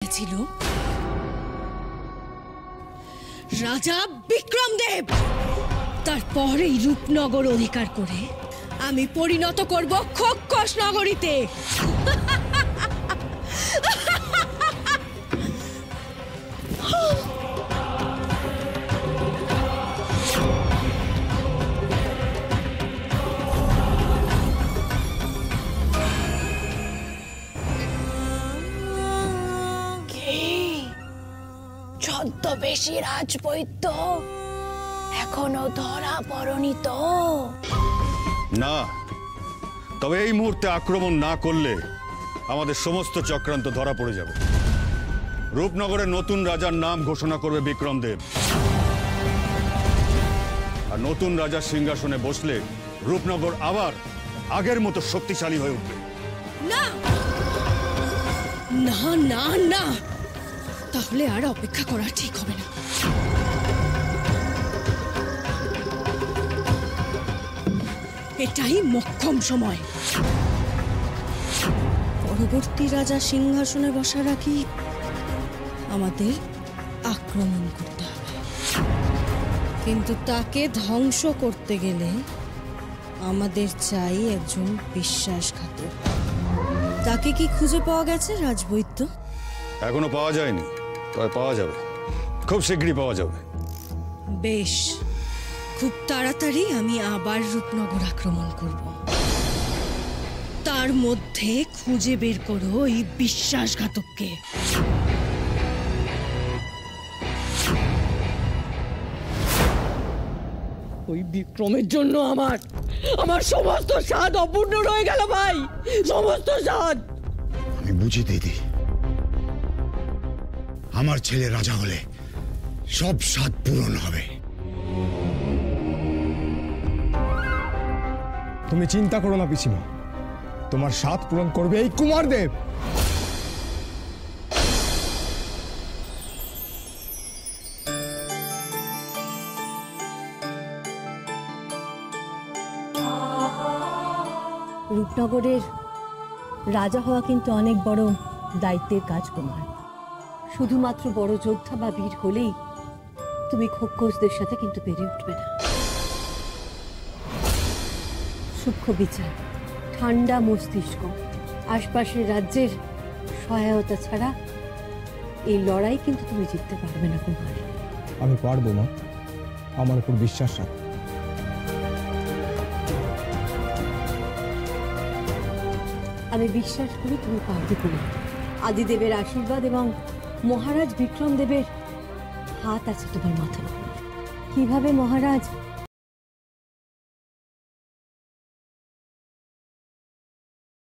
হয়েছিল রাজা বিক্রমদেব। তারপর এই রূপনগর অধিকার করে আমি পরিণত করব খোকস নগরীতে। ছদ্মবেশী রাজবৈদ্য এখনো ধরা পড়নি তো? না, তবে এই মুহূর্তে আক্রমণ না করলে আমাদের সমস্ত চক্রান্ত ধরা পড়ে যাবে। রূপনগরের নতুন রাজার নাম ঘোষণা করবে বিক্রমদেব, আর নতুন রাজার সিংহাসনে বসলে রূপনগর আবার আগের মতো শক্তিশালী হয়ে উঠবে। না না না না, তাহলে আর অপেক্ষা করা ঠিক হবে না। এটাই মোক্ষম সময়। পরবর্তী রাজা সিংহাসনে বসার আগে আমাদের আক্রমণ করতে হবে, কিন্তু তাকে ধ্বংস করতে গেলে আমাদের চাই একজন বিশ্বাসঘাতক। তাকে কি খুঁজে পাওয়া গেছে রাজবৈদ্য? এখনো পাওয়া যায়নি, তবে পাওয়া যাবে, খুব শীঘ্রই পাওয়া যাবে। বেশ, খুব তাড়াতাড়ি আমি আবার রূপনগর আক্রমণ করব। তার মধ্যে খুঁজে বের করো এই বিশ্বাসঘাতককে। ওই বিক্রমের জন্য আমার সমস্ত স্বাদ অপূর্ণ রয়ে গেল ভাই, সমস্ত স্বাদ। আমি বুঝি দিদি, আমার ছেলে রাজা হলে সব স্বাদ পূরণ হবে। তুমি চিন্তা করো না পিসিমা, তোমার স্বাদ পূরণ করবে এই কুমারদেব। রূপনগরের রাজা হওয়া কিন্তু অনেক বড় দায়িত্বের কাজ কুমার। শুধুমাত্র বড় যোদ্ধা বা বীর হলেই তুমি খোকসদের সাথে কিন্তু পেরে উঠবে না। সূক্ষ্ম বিচার, ঠান্ডা মস্তিষ্ক, আশপাশের রাজ্যের সহায়তা ছাড়া এই লড়াই কিন্তু তুমি জিততে পারবে না কুমার। আমি পারবো মা, আমার উপর বিশ্বাস রাখো। আমি বিশ্বাস করি তুমি পারবে কুমার। আদিদেবের আশীর্বাদ এবং মহারাজ বিক্রমদেবের হাত আছে তোমার মাথার উপর। কিভাবে মহারাজ